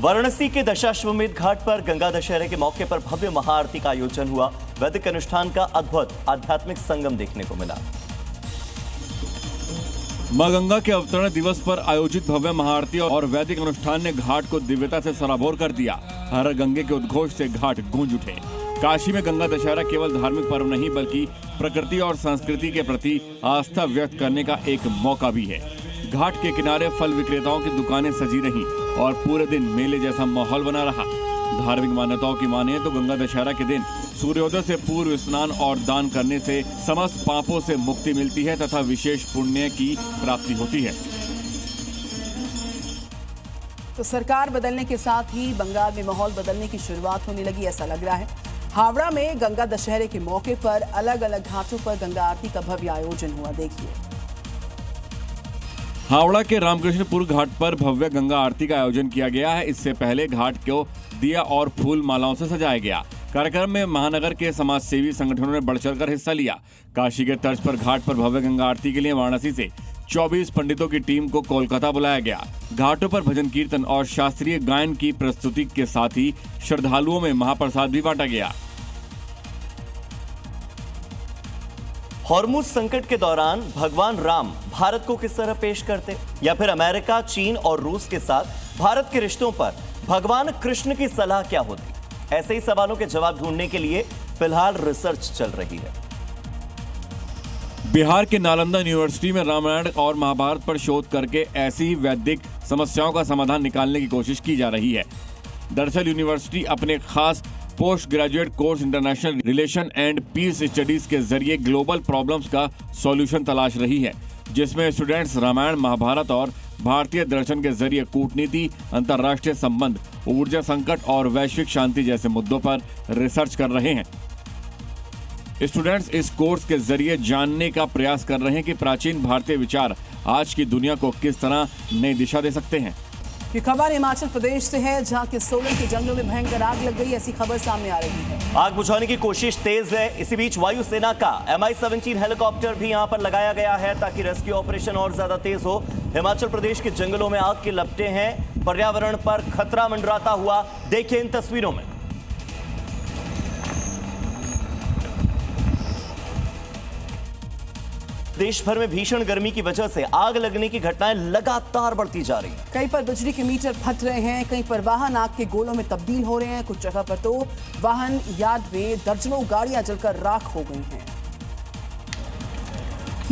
वाराणसी के दशाश्वमेध घाट पर गंगा दशहरे के मौके पर भव्य महाआरती का आयोजन हुआ। वैदिक अनुष्ठान का अद्भुत आध्यात्मिक संगम देखने को मिला। मां गंगा के अवतरण दिवस पर आयोजित भव्य महाआरती और वैदिक अनुष्ठान ने घाट को दिव्यता से सराबोर कर दिया। हर गंगे के उद्घोष से घाट गूंज उठे। काशी में गंगा दशहरा केवल धार्मिक पर्व नहीं बल्कि प्रकृति और संस्कृति के प्रति आस्था व्यक्त करने का एक मौका भी है। घाट के किनारे फल विक्रेताओं की दुकानें सजी रहीं और पूरे दिन मेले जैसा माहौल बना रहा। धार्मिक मान्यताओं की माने तो गंगा दशहरा के दिन सूर्योदय से पूर्व स्नान और दान करने से समस्त पापों से मुक्ति मिलती है तथा विशेष पुण्य की प्राप्ति होती है। तो सरकार बदलने के साथ ही बंगाल में माहौल बदलने की शुरुआत होने लगी, ऐसा लग रहा है। हावड़ा में गंगा दशहरे के मौके पर अलग अलग घाटों पर गंगा आरती का भव्य आयोजन हुआ। देखिए, हावड़ा के रामकृष्णपुर घाट पर भव्य गंगा आरती का आयोजन किया गया है। इससे पहले घाट को दिया और फूल मालाओं से सजाया गया। कार्यक्रम में महानगर के समाज सेवी संगठनों ने बढ़ चढ़कर हिस्सा लिया। काशी के तर्ज पर घाट पर भव्य गंगा आरती के लिए वाराणसी से 24 पंडितों की टीम को कोलकाता बुलाया गया। घाटों पर भजन कीर्तन और शास्त्रीय गायन की प्रस्तुति के साथ ही श्रद्धालुओं में महाप्रसाद भी बांटा गया। हॉर्मुज संकट के दौरान भगवान राम भारत को किस तरह पेश करते, या फिर अमेरिका, चीन और रूस के साथ भारत के रिश्तों पर भगवान कृष्ण की सलाह क्या होती? ऐसे ही सवालों के जवाब ढूंढने के लिए फिलहाल रिसर्च चल रही है। बिहार के नालंदा यूनिवर्सिटी में रामायण और महाभारत पर शोध करके ऐसी ही वैदिक समस्याओं का समाधान निकालने की कोशिश की जा रही है। दरअसल यूनिवर्सिटी अपने खास post graduate course international relation and peace studies के जरिए ग्लोबल प्रॉब्लम्स का सॉल्यूशन तलाश रही है, जिसमें स्टूडेंट्स रामायण, महाभारत और भारतीय दर्शन के जरिए कूटनीति, अंतर्राष्ट्रीय संबंध, ऊर्जा संकट और वैश्विक शांति जैसे मुद्दों पर रिसर्च कर रहे हैं। स्टूडेंट्स इस कोर्स के जरिए जानने का प्रयास कर रहे हैं कि प्राचीन भारतीय विचार आज की दुनिया को किस तरह नई दिशा दे सकते हैं। ये खबर हिमाचल प्रदेश से है, जहां के सोलन के जंगलों में भयंकर आग लग गई, ऐसी खबर सामने आ रही है। आग बुझाने की कोशिश तेज है। इसी बीच वायुसेना का Mi-17 हेलीकॉप्टर भी यहां पर लगाया गया है ताकि रेस्क्यू ऑपरेशन और ज्यादा तेज हो। हिमाचल प्रदेश के जंगलों में आग के लपटे हैं। पर्यावरण पर खतरा मंडराता हुआ देखिए इन तस्वीरों में। देश भर में भीषण गर्मी की वजह से आग लगने की घटनाएं लगातार बढ़ती जा रही हैं। कहीं पर बिजली के मीटर फट रहे हैं, कहीं पर वाहन आग के गोलों में तब्दील हो रहे हैं, कुछ जगह पर तो वाहन यार्ड में दर्जनों गाड़ियां जलकर राख हो गई हैं।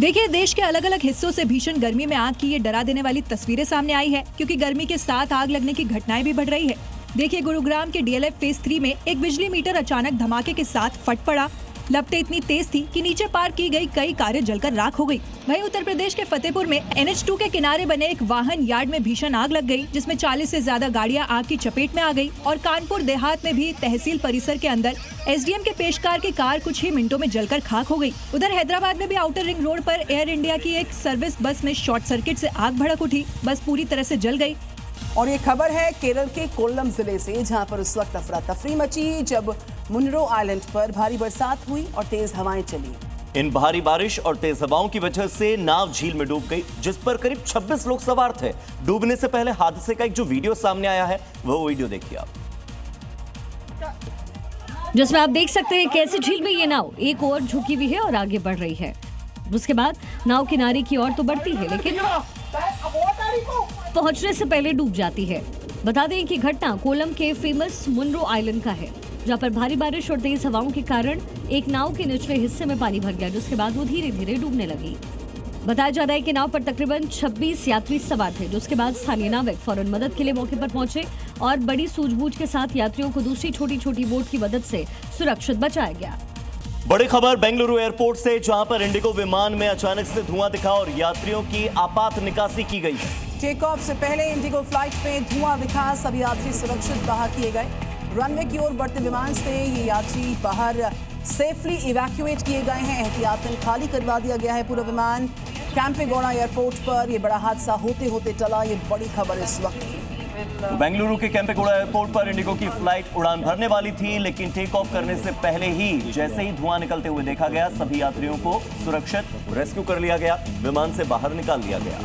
देखिए, देश के अलग अलग हिस्सों से भीषण गर्मी में आग की ये डरा देने वाली तस्वीरें सामने आई है, क्योंकि गर्मी के साथ आग लगने की घटनाएं भी बढ़ रही है। देखिए, गुरुग्राम के DLF फेज 3 में एक बिजली मीटर अचानक धमाके के साथ फट पड़ा। लपटें इतनी तेज थी कि नीचे पार्क की गई कई कारें जलकर राख हो गई। वहीं उत्तर प्रदेश के फतेहपुर में NH2 के किनारे बने एक वाहन यार्ड में भीषण आग लग गई, जिसमें 40 से ज्यादा गाड़ियां आग की चपेट में आ गई। और कानपुर देहात में भी तहसील परिसर के अंदर SDM के पेशकार की कार कुछ ही मिनटों में जलकर खाक हो गई। उधर हैदराबाद में भी आउटर रिंग रोड पर एयर इंडिया की एक सर्विस बस में शॉर्ट सर्किट से आग भड़क उठी। बस पूरी तरह से जल गई। और ये खबर है केरल के कोल्लम जिले से, जहां पर उस वक्त अफरा तफरी मची जब मुन्रो आइलैंड पर भारी बरसात हुई और तेज हवाएं चली। इन भारी बारिश और तेज हवाओं की वजह से नाव झील में डूब गई, जिस पर करीब 26 लोग सवार थे। डूबने से पहले हादसे का एक जो वीडियो सामने आया है, वो वीडियो देखिए आप, जिसमें आप देख सकते हैं कैसे झील में ये नाव एक ओर झुकी हुई है और आगे बढ़ रही है। उसके बाद नाव किनारे की ओर तो बढ़ती है, लेकिन पहुंचने से पहले डूब जाती है। बता दें कि घटना कोलम के फेमस मुन्रो आइलैंड का है, जहां पर भारी बारिश और तेज हवाओं के कारण एक नाव के निचले हिस्से में पानी भर गया, जिसके बाद वो धीरे धीरे डूबने लगी। बताया जा रहा है कि नाव पर तकरीबन 26 यात्री सवार थे, जिसके बाद स्थानीय नाविक फौरन मदद के लिए मौके पर पहुंचे और बड़ी सूझबूझ के साथ यात्रियों को दूसरी छोटी छोटी बोट की मदद से सुरक्षित बचाया गया। बड़ी खबर बेंगलुरु एयरपोर्ट से, जहां पर इंडिगो विमान में अचानक से धुआं दिखा और यात्रियों की आपात निकासी की गई। टेक ऑफ से पहले इंडिगो फ्लाइट में धुआं दिखा, सभी यात्री सुरक्षित बाहर किए गए। रनवे की ओर बढ़ते विमान से ये यात्री बाहर सेफली इवैक्यूएट किए गए हैं। एहतियातन खाली करवा दिया गया है पूरा विमान। कैंपेगौड़ा एयरपोर्ट पर यह बड़ा हादसा होते होते टला, ये बड़ी खबर इस वक्त की। बेंगलुरु के कैंपेगौड़ा एयरपोर्ट पर इंडिगो की फ्लाइट उड़ान भरने वाली थी, लेकिन टेक ऑफ करने से पहले ही जैसे ही धुआं निकलते हुए देखा गया, सभी यात्रियों को सुरक्षित रेस्क्यू कर लिया गया, विमान से बाहर निकाल लिया गया।